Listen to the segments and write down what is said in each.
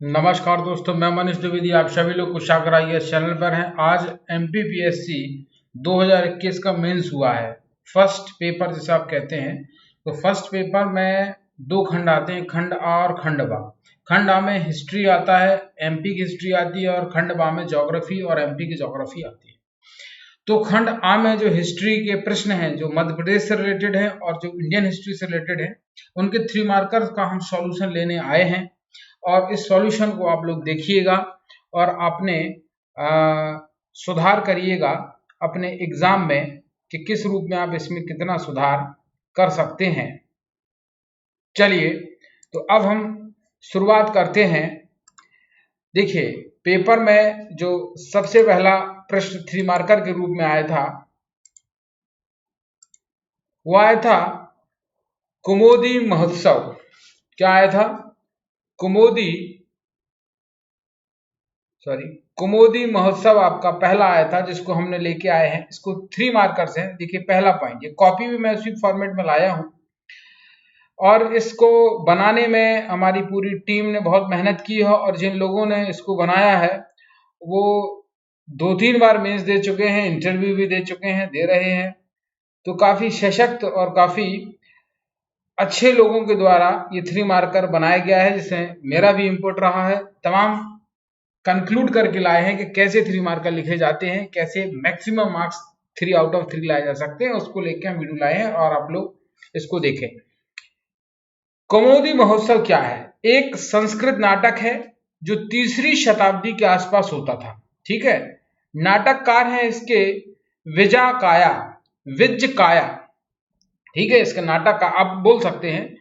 नमस्कार दोस्तों, मैं मनीष द्विवेदी। आप सभी लोग कुशाग्र आईएएस चैनल पर हैं। आज एमपीपीएससी 2021 का मेंस हुआ है, फर्स्ट पेपर जिसे आप कहते हैं। तो फर्स्ट पेपर में दो खंड आते हैं, खंड आ और खंड बा। खंड आ में हिस्ट्री आता है, एमपी की हिस्ट्री आती है, और खंड बा में ज्योग्राफी और एमपी की ज्योग्राफी आती है। तो खंड आ में जो हिस्ट्री के प्रश्न हैं, जो मध्य प्रदेश से रिलेटेड हैं और जो इंडियन हिस्ट्री से रिलेटेड हैं, उनके 3 मार्कर का हम सॉल्यूशन लेने आए हैं। और इस सॉल्यूशन को आप लोग देखिएगा और आपने सुधार करिएगा अपने एग्जाम में कि किस रूप में आप इसमें कितना सुधार कर सकते हैं। चलिए, तो अब हम शुरुआत करते हैं। देखिए, पेपर में जो सबसे पहला प्रश्न 3 मार्कर के रूप में आया था, वो आया था कुमुदी महोत्सव। क्या आया था? कुमुदी महोत्सव आपका पहला आया था, जिसको हमने लेके आए हैं। इसको 3 मार्कर्स हैं। देखिए, पहला पॉइंट, ये कॉपी भी मैं उसी फॉर्मेट में लाया हूं और इसको बनाने में हमारी पूरी टीम ने बहुत मेहनत की है। और जिन लोगों ने इसको बनाया है वो 2-3 बार मेंस दे चुके हैं, इंटरव्यू भी दे चुके हैं, दे रहे हैं। तो काफी सशक्त और काफी अच्छे लोगों के द्वारा ये 3 मार्कर बनाया गया है, जिसमें मेरा भी इनपुट रहा है। तमाम कंक्लूड करके लाए हैं कि कैसे 3 मार्कर लिखे जाते हैं, कैसे मैक्सिमम मार्क्स 3 आउट ऑफ 3 लाए जा सकते हैं। उसको लेके हम वीडियो लाए हैं और आप लोग इसको देखें। कौमुदी महोत्सव क्या है? एक संस्कृत नाटक है जो 3री शताब्दी के आसपास होता था। ठीक है, नाटककार हैं इसके विजकाया। ठीक है, इसका नाटक का आप बोल सकते हैं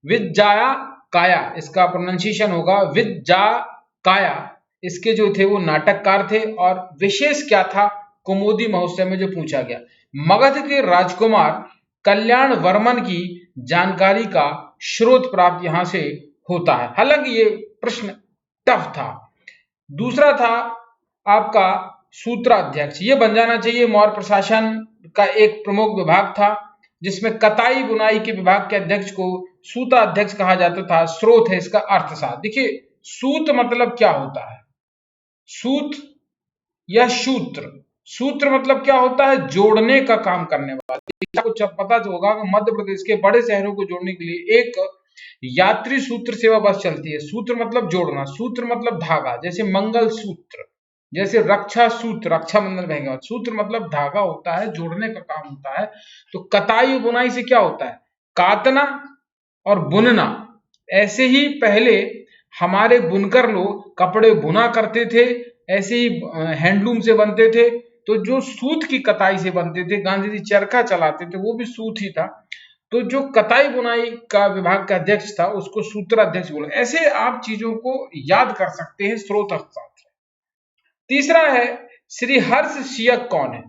विजया काया, इसका प्रोनाउंसिएशन होगा विजया काया। इसके जो थे वो नाटककार थे। और विशेष क्या था कुमुदी महोत्सव में जो पूछा गया, मगध के राजकुमार कल्याण वर्मन की जानकारी का स्रोत प्राप्त यहां से होता है। हालांकि ये प्रश्न टफ था। दूसरा था आपका सूत्राध्यक्ष। ये बन जाना चाहिए, मौर्य प्रशासन का एक प्रमुख विभाग था, जिसमें कताई बुनाई के विभाग के अध्यक्ष को सूत्राध्यक्ष कहा जाता था। स्रोत है इसका अर्थशास्त्र। देखिए, सूत मतलब क्या होता है? सूत या सूत्र। सूत्र मतलब क्या होता है? जोड़ने का काम करने वाला। आपको पता होगा कि मध्य प्रदेश के बड़े शहरों को जोड़ने के लिए एक यात्री सूत्र सेवा बस चलती है। सूत्र मतलब जोड़ना, सूत्र मतलब धागा। जैसे मंगल सूत्र, जैसे रक्षा सूत्र, रक्षाबंधन रहेगा। सूत्र मतलब धागा होता है, जोड़ने का काम होता है। तो कताई बुनाई से क्या होता है? काटना और बुनना। ऐसे ही पहले हमारे बुनकर लोग कपड़े बुना करते थे, ऐसे ही हैंडलूम से बनते थे। तो जो सूत की कताई से बनते थे, गांधी जी चरखा चलाते थे, वो भी सूत ही था। तो जो कताई बुनाई का विभाग का अध्यक्ष था, उसको सूत्राध्यक्ष बोला। ऐसे आप चीजों को याद कर सकते हैं स्रोत अर्थशास्त्र। तीसरा है श्री हर्षशीयक कौन है?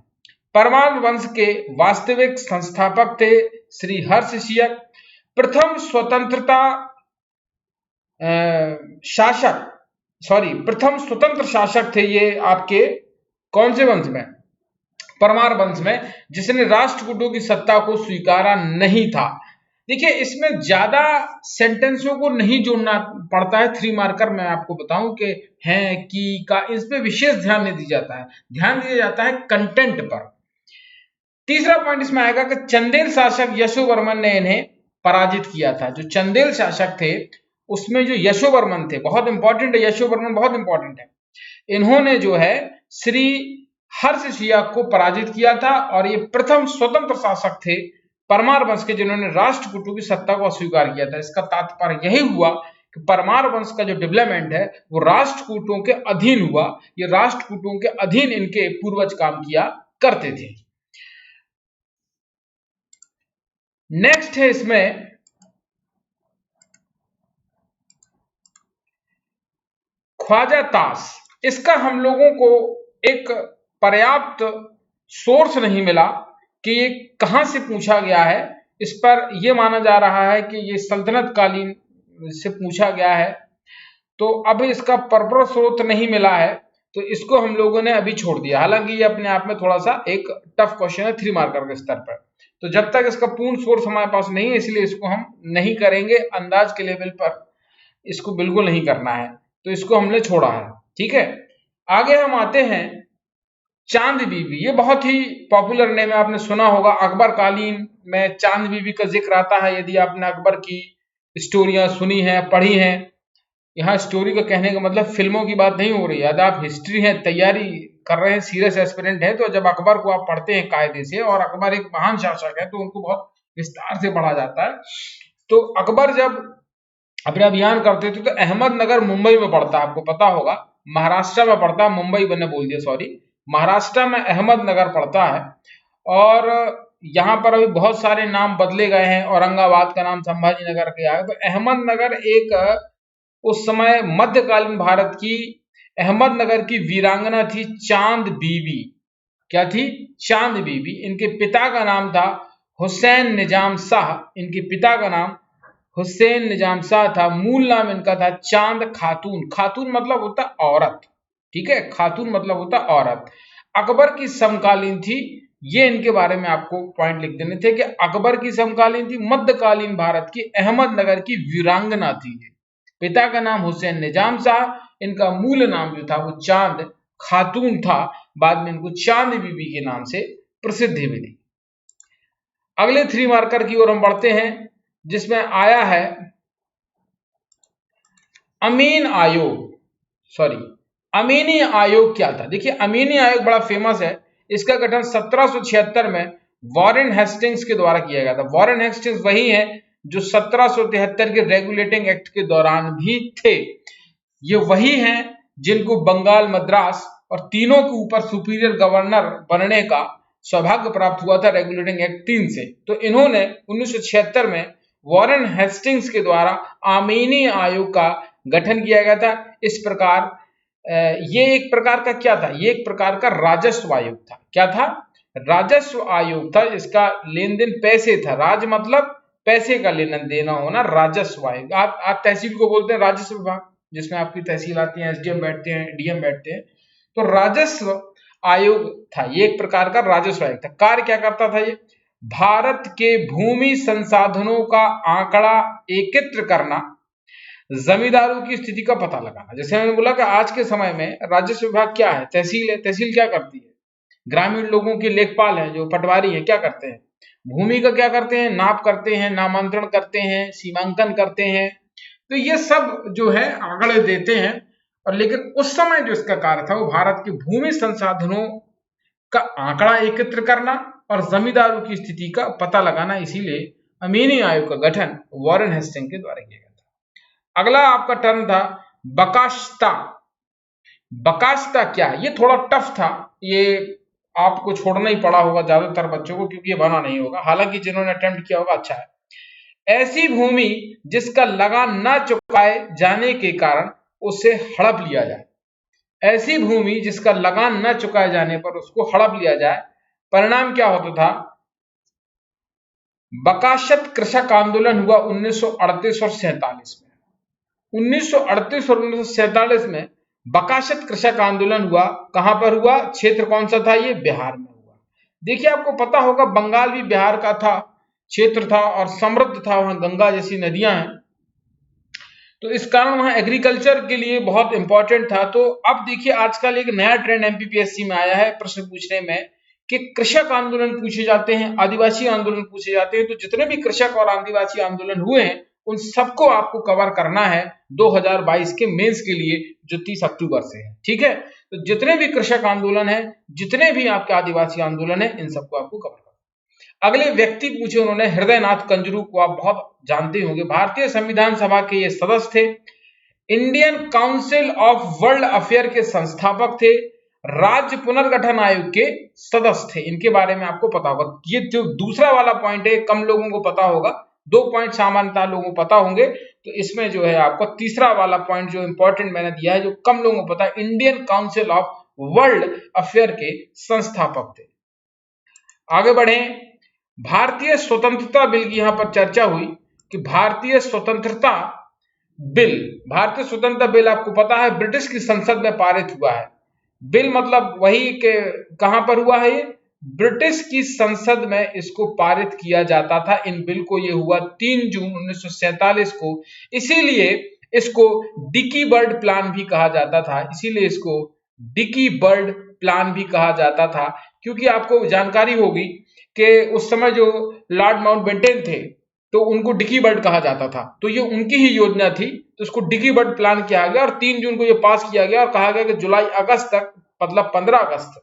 परमार वंश के वास्तविक संस्थापक थे श्री हर्षशीयक। प्रथम प्रथम स्वतंत्र शासक थे ये आपके कौन से वंश में? परमार वंश में, जिसने राष्ट्रकूटों की सत्ता को स्वीकारा नहीं था। देखिए, इसमें ज्यादा सेंटेंसों को नहीं जोड़ना पड़ता है। 3 मार्कर मैं आपको बताऊं कि है कि का, इस पे विशेष ध्यान नहीं दिया जाता है। ध्यान दिया जाता है कंटेंट पर। तीसरा पॉइंट इसमें आएगा कि चंदेल शासक यशोवर्मन ने इन्हें पराजित किया था। जो चंदेल शासक थे उसमें जो यशोवर्मन थे, बहुत इंपॉर्टेंट है, यशोवर्मन बहुत इंपॉर्टेंट है। इन्होंने जो है श्री हर्षशीयक को पराजित किया था। और ये प्रथम स्वतंत्र शासक थे परमार वंश के, जिन्होंने राष्ट्रकूटों की सत्ता को अस्वीकार किया था। इसका तात्पर्य यही हुआ कि परमार वंश का जो डेवलपमेंट है वो राष्ट्रकूटों के अधीन हुआ। ये राष्ट्रकूटों के अधीन इनके पूर्वज काम किया करते थे। नेक्स्ट है इसमें ख्वाजा तास। इसका हम लोगों को एक पर्याप्त सोर्स नहीं मिला कि ये कहां से पूछा गया है। इस पर यह माना जा रहा है कि ये सल्तनत कालीन से पूछा गया है। तो अब इसका प्रॉपर स्रोत नहीं मिला है, तो इसको हम लोगों ने अभी छोड़ दिया। हालांकि ये अपने आप में थोड़ा सा एक टफ क्वेश्चन है 3 मार्कर के स्तर पर। तो जब तक इसका पूर्ण सोर्स हमारे पास नहीं है, इसलिए इसको हम नहीं करेंगे। अंदाज के लेवल पर इसको बिल्कुल नहीं करना है। तो इसको हमने छोड़ा है। ठीक है, आगे हम आते हैं चांद बीबी। ये बहुत ही पॉपुलर नेम है, आपने सुना होगा। अकबर कालीन में चांद बीबी का जिक्र आता है। यदि आपने अकबर की स्टोरियां सुनी हैं, पढ़ी हैं, यहाँ स्टोरी का कहने का मतलब फिल्मों की बात नहीं हो रही है। यदि आप हिस्ट्री है, तैयारी कर रहे हैं, सीरियस एस्पिरेंट है, तो जब अकबर को आप पढ़ते हैं कायदे से, और अकबर एक महान शासक है, तो उनको बहुत विस्तार से पढ़ा जाता है। तो अकबर जब अपने अभियान करते थे तो अहमदनगर मुंबई में पड़ता है, आपको पता होगा। महाराष्ट्र में पड़ता है, मुंबई मैंने बोल दिया, सॉरी, महाराष्ट्र में अहमदनगर पड़ता है। और यहाँ पर अभी बहुत सारे नाम बदले गए हैं, औरंगाबाद का नाम संभाजी नगर किया है। तो अहमदनगर एक उस समय मध्यकालीन भारत की अहमदनगर की वीरांगना थी चांद बीबी। क्या थी? चांद बीबी। इनके पिता का नाम था हुसैन निजाम शाह। इनके पिता का नाम हुसैन निजाम शाह था। मूल नाम इनका था चांद खातून। खातून मतलब होता औरत, ठीक है, खातून मतलब होता औरत। अकबर की समकालीन थी। ये इनके बारे में आपको पॉइंट लिख देने थे कि अकबर की समकालीन थी, मध्यकालीन भारत की अहमदनगर की वीरांगना थी। पिता का नाम हुसैन निजाम शाह, इनका मूल नाम जो था वो चांद खातून था। बाद में इनको चांद बीबी के नाम से प्रसिद्धि मिली। अगले 3 मार्कर की ओर हम बढ़ते हैं, जिसमें आया है अमीन आयोग। अमीनी आयोग क्या था? देखिए, अमीनी आयोग बड़ा फेमस है। इसका गठन 1776 में वॉरेन हेस्टिंग्स के द्वारा किया गया था। वॉरेन हेस्टिंग्स वही है जो 1773 के रेगुलेटिंग एक्ट के दौरान भी थे। ये वही हैं जिनको बंगाल, मद्रास और तीनों के ऊपर सुपीरियर गवर्नर बनने का सौभाग्य प्राप्त हुआ था रेगुलेटिंग एक्ट 3 से। तो इन्होंने 1976 में वॉरेन हेस्टिंग्स के द्वारा अमीनी आयोग का गठन किया गया था। इस प्रकार ये एक प्रकार का क्या था? ये एक प्रकार का राजस्व आयोग था। क्या था? राजस्व आयोग था। इसका लेन देन पैसे था। राज मतलब पैसे का लेना देना होना, राजस्व आयोग। आप तहसील को बोलते हैं राजस्व विभाग, जिसमें आपकी तहसील आती है, एसडीएम बैठते हैं, डीएम बैठते हैं। तो राजस्व आयोग था, ये एक प्रकार का राजस्व आयोग था। कार्य क्या करता था ये? भारत के भूमि संसाधनों का आंकड़ा एकत्र करना, जमींदारों की स्थिति का पता लगाना। जैसे मैंने बोला कि आज के समय में राजस्व विभाग क्या है? तहसील है। तहसील क्या करती है? ग्रामीण लोगों के लेखपाल हैं, जो पटवारी हैं, क्या करते हैं? भूमि का क्या करते हैं? नाप करते हैं, नामांतरण करते हैं, सीमांकन करते हैं। तो ये सब जो है आंकड़े देते हैं। और लेकिन उस समय जो इसका कार्य था वो भारत के भूमि संसाधनों का आंकड़ा एकत्र करना और जमींदारों की स्थिति का पता लगाना। इसीलिए अमीनी आयोग का गठन वॉरेन हेस्टिंग के द्वारा किया गया था। अगला आपका टर्म था बकाश्ता। बकाश्ता क्या है? ये थोड़ा टफ था, ये आपको छोड़ना ही पड़ा होगा ज्यादातर बच्चों को, क्योंकि ये बना नहीं होगा। हालांकि जिन्होंने अटेम्प्ट किया होगा अच्छा है। ऐसी भूमि जिसका लगान न चुकाए जाने के कारण उसे हड़प लिया जाए। ऐसी भूमि जिसका लगान न चुकाए जाने पर उसको हड़प लिया जाए। परिणाम क्या होता था? बकाशत कृषक आंदोलन हुआ 1938 और 47 में। 1938 और 1947 में बकाशत कृषक आंदोलन हुआ। कहां पर हुआ? क्षेत्र कौन सा था ये? बिहार में हुआ। देखिए, आपको पता होगा बंगाल भी बिहार का था, क्षेत्र था और समृद्ध था, वहां गंगा जैसी नदियां हैं, तो इस कारण वहां एग्रीकल्चर के लिए बहुत इंपॉर्टेंट था। तो अब देखिए, आजकल एक नया ट्रेंड एमपीपीएससी में आया है प्रश्न पूछने में कि कृषक आंदोलन पूछे जाते हैं, आदिवासी आंदोलन पूछे जाते हैं। तो जितने भी कृषक और आदिवासी आंदोलन हुए हैं उन सबको आपको कवर करना है 2022 के मेंस के लिए, जो 30 अक्टूबर से है। ठीक है, तो जितने भी कृषक आंदोलन है, जितने भी आपके आदिवासी आंदोलन है, इन सबको आपको कवर करना। अगले व्यक्ति पूछे उन्होंने, हृदयनाथ कंजरू को आप बहुत जानते होंगे। भारतीय संविधान सभा के ये सदस्य थे। Indian council of world affair के संस्थापक थे। राज्य पुनर्गठन आयोग के सदस्य थे। इनके बारे में आपको पता होगा। ये जो दूसरा वाला पॉइंट है कम लोगों को पता होगा, 2 पॉइंट सामान्यतः लोगों को पता होंगे। तो इसमें जो है आपको तीसरा वाला पॉइंट जो इंपॉर्टेंट मैंने दिया है, जो कम लोगों को पता है, Indian council of world affair के संस्थापक थे। आगे बढ़े, भारतीय स्वतंत्रता बिल की यहां पर चर्चा हुई कि भारतीय स्वतंत्रता बिल आपको पता है ब्रिटिश की संसद में पारित हुआ है। बिल मतलब वही कि कहां पर हुआ है? ये ब्रिटिश की संसद में इसको पारित किया जाता था। इन बिल को ये हुआ 3 जून 1947 को। इसीलिए इसको डिकी बर्ड प्लान भी कहा जाता था, इसीलिए इसको डिकी बर्ड प्लान भी कहा जाता था, क्योंकि आपको जानकारी होगी कि उस समय जो लॉर्ड माउंटबेटन थे तो उनको डिकी बर्ड कहा जाता था, तो ये उनकी ही योजना थी, तो इसको डिकी बर्ड प्लान किया गया और 3 जून को ये पास किया गया और कहा गया कि जुलाई अगस्त तक, मतलब 15 अगस्त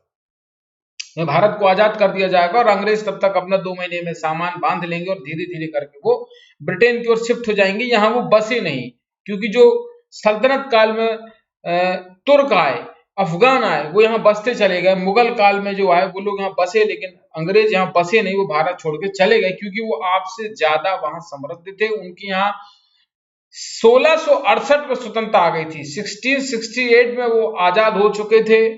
में भारत को आजाद कर दिया जाएगा और अंग्रेज तब तक अपना 2 महीने में सामान बांध लेंगे और धीरे धीरे करके वो ब्रिटेन की ओर शिफ्ट हो जाएंगे। यहाँ वो बसे नहीं, क्योंकि जो सल्तनत काल में तुर्क आए, अफगान आए, वो यहाँ बसते चले गए। मुगल काल में जो आए वो लोग यहाँ बसे, लेकिन अंग्रेज यहाँ बसे नहीं, वो भारत छोड़ के चले गए, क्योंकि वो आपसे ज्यादा वहां समृद्ध थे। उनकी यहाँ 1668 में स्वतंत्रता आ गई थी, 1668 में वो आजाद हो चुके थे,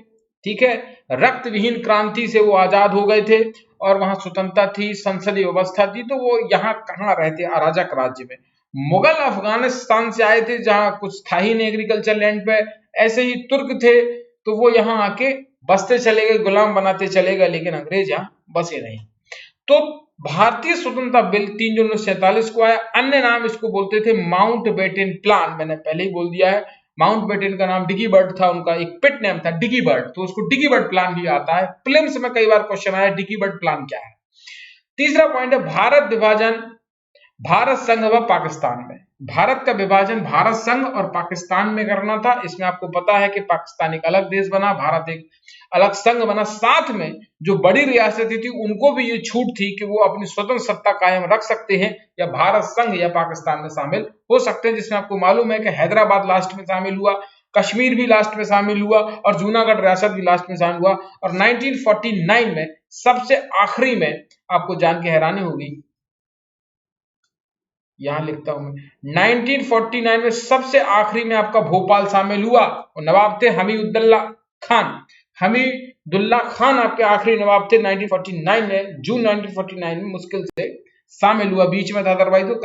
ठीक है। रक्त विहीन क्रांति से वो आजाद हो गए थे और वहां स्वतंत्रता थी, संसदीय व्यवस्था थी, तो वो यहाँ कहाँ रहते, अराजक राज्य में। मुगल अफगानिस्तान से आए थे, जहां कुछ था ही नहीं एग्रीकल्चर लैंड पे। ऐसे ही तुर्क थे, तो वो यहाँ आके बसते चले गए, गुलाम बनाते चले गए, लेकिन अंग्रेज यहाँ बसे नहीं। तो भारतीय स्वतंत्रता बिल 3 जून 1947 को आया। अन्य नाम इसको बोलते थे माउंटबेटन प्लान, मैंने पहले ही बोल दिया है। माउंटबेटन का नाम डिकी बर्ड था, उनका एक पेट नेम था डिकी बर्ड, तो उसको डिकी बर्ड प्लान भी आता है। प्रीलिम्स में कई बार क्वेश्चन आया डिकी बर्ड प्लान क्या है। तीसरा पॉइंट है भारत विभाजन, भारत संघ व पाकिस्तान में। भारत का विभाजन भारत संघ और पाकिस्तान में करना था। इसमें आपको पता है कि पाकिस्तान एक अलग देश बना, भारत एक अलग संघ बना। साथ में जो बड़ी रियासतें थी उनको भी ये छूट थी कि वो अपनी स्वतंत्र सत्ता कायम रख सकते हैं, या भारत संघ या पाकिस्तान में शामिल हो सकते हैं, जिसमें आपको मालूम है कि हैदराबाद लास्ट में शामिल हुआ, कश्मीर भी लास्ट में शामिल हुआ और जूनागढ़ रियासत भी लास्ट में शामिल हुआ। और 1949 में सबसे आखिरी में, आपको जान के हैरानी होगी, यहां लिखता हूं मैं, 1949 में सबसे आखिरी में आपका भोपाल शामिल हुआ और नवाब थे हमीदुल्ला खान। हमीदुल्ला खान आपके आखिरी नवाब थे 1949 में, जून 1949 में मुश्किल से शामिल हुआ, बीच में था, अदरवाइज वो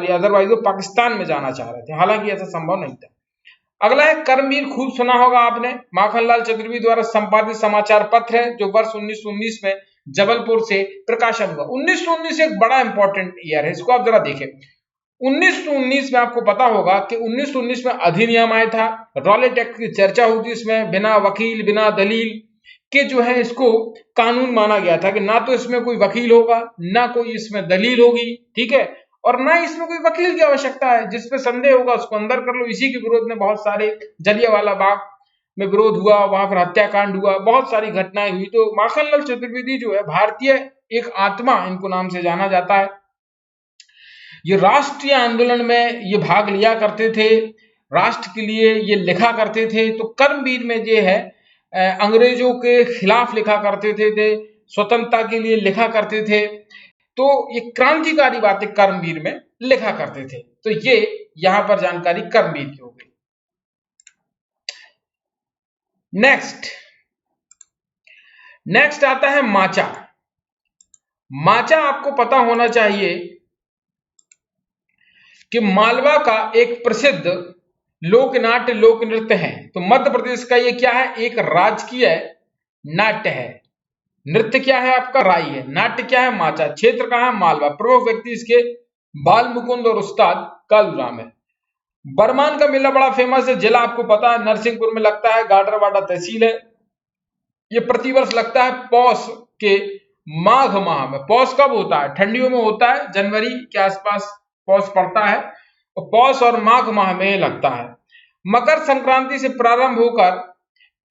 अदरवाइज वो पाकिस्तान में जाना चाह रहे थे, हालांकि ऐसा संभव नहीं था। अगला है कर्मवीर, खूब सुना होगा आपने, माखनलाल चतुर्वेदी द्वारा संपादित समाचार पत्र है, जो वर्ष 1919 में जबलपुर से प्रकाशन हुआ। 1919 एक बड़ा इंपॉर्टेंट ईयर है, इसको आप जरा देखें। 1919 में आपको पता होगा कि 1919 में अधिनियम आया था, रॉलेट एक्ट की चर्चा हुई थी, इसमें बिना वकील बिना दलील के जो है इसको कानून माना गया था कि ना तो इसमें कोई वकील होगा, ना कोई इसमें दलील होगी, ठीक है, और ना इसमें कोई वकील की आवश्यकता है, जिसपे संदेह होगा उसको अंदर कर लो। इसी के विरोध में बहुत सारे जलियांवाला बाग में विरोध हुआ, वहां पर हत्याकांड हुआ, बहुत सारी घटनाएं हुई। तो माखनलाल चतुर्वेदी जो है भारतीय एक आत्मा, इनको नाम से जाना जाता है। ये राष्ट्रीय आंदोलन में ये भाग लिया करते थे, राष्ट्र के लिए ये लिखा करते थे। तो कर्मवीर में ये है, अंग्रेजों के खिलाफ लिखा करते थे, स्वतंत्रता के लिए लिखा करते थे, तो ये क्रांतिकारी बातें कर्मवीर में लिखा करते थे। तो ये यहां पर जानकारी कर्मवीर की हो गई। नेक्स्ट आता है माचा। माचा आपको पता होना चाहिए कि मालवा का एक प्रसिद्ध लोक नाट्य लोक नृत्य है। तो मध्य प्रदेश का ये क्या है, एक राजकीय नाट्य है। नृत्य क्या है आपका, राई है। नाट्य क्या है, माचा। क्षेत्र कहां है, मालवा। प्रमुख व्यक्ति इसके बाल मुकुंद और उस्ताद कालूराम है। बरमान का मेला बड़ा फेमस है। जिला आपको पता है नरसिंहपुर में लगता है, गाडरवाड़ा तहसील है। ये प्रतिवर्ष लगता है पौष के माघ माह में। पौष कब होता है, ठंडियों में होता है, जनवरी के आसपास पौष पड़ता है, और पौष और माघ माह में लगता है। मकर संक्रांति से प्रारंभ होकर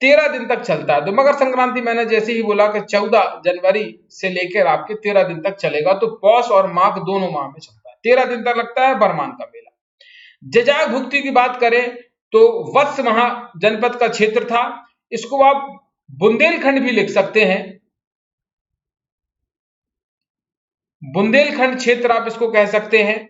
13 दिन तक चलता है। तो मकर संक्रांति मैंने जैसे ही बोला कि 14 जनवरी से लेकर आपके 13 दिन तक चलेगा, तो पौष और माघ दोनों माह में चलता है, 13 दिन तक लगता है बरमान का मेला। जजाग भुक्ति की बात करें तो वत्स महा जनपद का क्षेत्र था। इसको आप बुंदेलखंड भी लिख सकते हैं, बुंदेलखंड क्षेत्र आप इसको कह सकते हैं।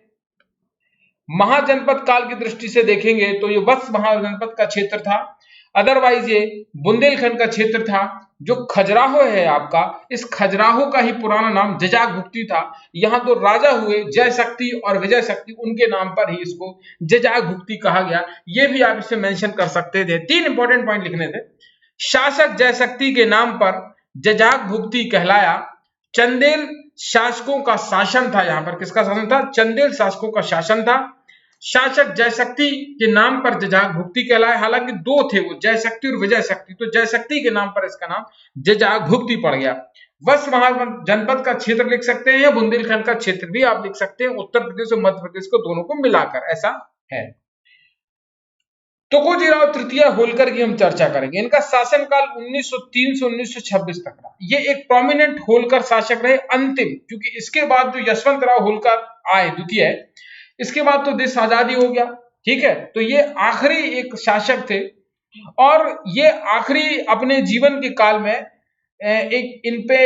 महाजनपद काल की दृष्टि से देखेंगे तो ये वत्स महाजनपद का क्षेत्र था, अदरवाइज ये बुंदेलखंड का क्षेत्र था। जो खजुराहो है आपका, इस खजुराहो का ही पुराना नाम जजाग भुक्ति था। यहां तो राजा हुए जय शक्ति और विजय शक्ति, उनके नाम पर ही इसको जजाग भुक्ति कहा गया। ये भी आप इसे मेंशन कर सकते थे। 3 इंपॉर्टेंट पॉइंट लिखने थे। शासक जय शक्ति के नाम पर जजाग भुक्ति कहलाया। चंदेल शासकों का शासन था, यहां पर किसका शासन था, चंदेल शासकों का शासन था। शासक जयशक्ति के नाम पर जजाक भुक्ति कहलाए। हालांकि दो थे वो, जयशक्ति और विजय शक्ति, तो जयशक्ति के नाम पर इसका नाम जजाक भुक्ति पड़ गया। वत्स जनपद का क्षेत्र लिख सकते हैं या बुंदेलखंड का क्षेत्र भी आप लिख सकते हैं, उत्तर प्रदेश और मध्य प्रदेश को दोनों को मिलाकर ऐसा है। तुकोजीराव तृतीय होलकर की हम चर्चा करेंगे। इनका शासनकाल 1903 से 1926 तक रहा। ये एक प्रोमिनेंट होलकर शासक रहे अंतिम, क्योंकि इसके बाद जो यशवंतराव होलकर आए द्वितीय, इसके बाद तो देश आजादी हो गया, ठीक है। तो ये आखिरी एक शासक थे और ये आखिरी अपने जीवन के काल में एक इन पे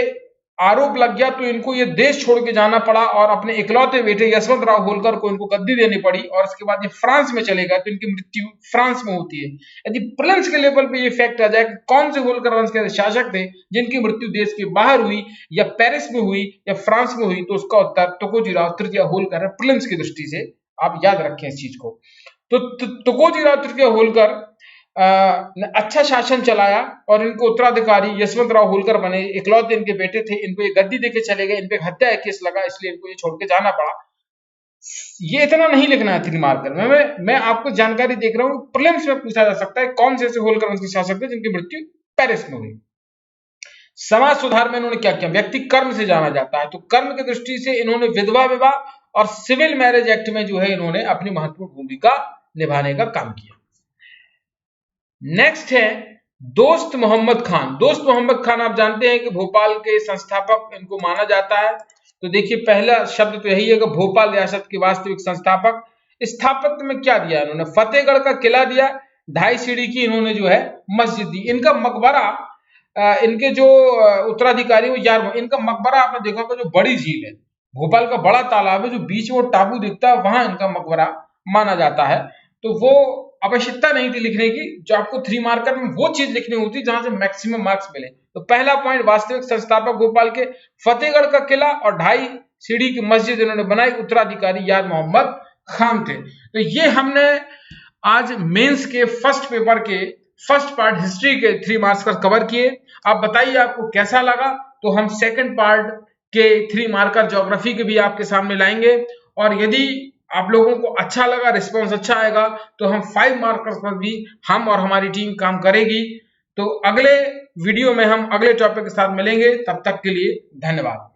आरोप लग गया, तो इनको ये देश छोड़ के जाना पड़ा और अपने इकलौते बेटे यशवंतराव होलकर को इनको गद्दी देनी पड़ी और इसके बाद ये फ्रांस में चले गए, तो इनकी मृत्यु फ्रांस में होती है। यदि प्रिलिम्स के लेवल पे ये फैक्ट आ जाए कि कौन से होलकर वंश के शासक थे जिनकी मृत्यु देश के बाहर हुई या पेरिस में हुई या फ्रांस में हुई, तो उसका उत्तर तुकोजीराव तृतीय होलकर है। प्रिलिम्स की दृष्टि से आप याद रखें इस चीज को। तो तुकोजीराव तृतीय होलकर अच्छा शासन चलाया और इनको उत्तराधिकारी यशवंतराव होलकर बने, इकलौते इनके बेटे थे, इनको ये गद्दी देके चले गए, इन पे हत्या का केस लगा, इसलिए इनको ये छोड़ के जाना पड़ा। ये इतना नहीं लिखना है 3 मार्कर में, मैं आपको जानकारी देख रहा हूं। प्रीलिम्स में पूछा जा सकता है कौन से ऐसे होलकर वंश के शासक थे जिनकी मृत्यु पेरिस में हुई। समाज सुधार में इन्होंने क्या किया? व्यक्ति कर्म से जाना जाता है, तो कर्म की दृष्टि से इन्होंने विधवा विवाह और सिविल मैरिज एक्ट में जो है इन्होंने अपनी महत्वपूर्ण भूमिका निभाने का काम किया। नेक्स्ट है दोस्त मोहम्मद खान। दोस्त मोहम्मद खान आप जानते हैं कि भोपाल के संस्थापक इनको माना जाता है। तो देखिए पहला शब्द तो यही है कि भोपाल रियासत के वास्तविक संस्थापक। स्थापत्य में क्या दिया इन्होंने? फतेहगढ़ का किला दिया, 2.5 सीढ़ी की इन्होंने जो है मस्जिद दी। इनका मकबरा, इनके जो उत्तराधिकारी वो यार, इनका मकबरा आपने देखा होगा जो बड़ी झील है, भोपाल का बड़ा तालाब है जो बीच में वो टापू दिखता है, वहां इनका मकबरा माना जाता है। तो वो आवश्यकता नहीं थी लिखने की, जो आपको 3 मार्कर में वो चीज लिखनी होती जहां से मैक्सिमम मार्क्स मिले। तो पहला पॉइंट, वास्तविक संस्थापक भोपाल के, फतेहगढ़ का किला और 2.5 सीढ़ी की मस्जिद इन्होंने बनाई, उत्तराधिकारी यार मोहम्मद खान थे। तो ये हमने आज मेंस के फर्स्ट पेपर के फर्स्ट पार्ट हिस्ट्री के 3 मार्क्स का कवर किए। आप बताइए आपको कैसा लगा। तो हम सेकंड पार्ट के 3 मार्कर ज्योग्राफी के भी आपके सामने लाएंगे, और यदि आप लोगों को अच्छा लगा, रिस्पांस अच्छा आएगा, तो हम 5 मार्कर्स पर भी हम और हमारी टीम काम करेगी। तो अगले वीडियो में हम अगले टॉपिक के साथ मिलेंगे, तब तक के लिए धन्यवाद।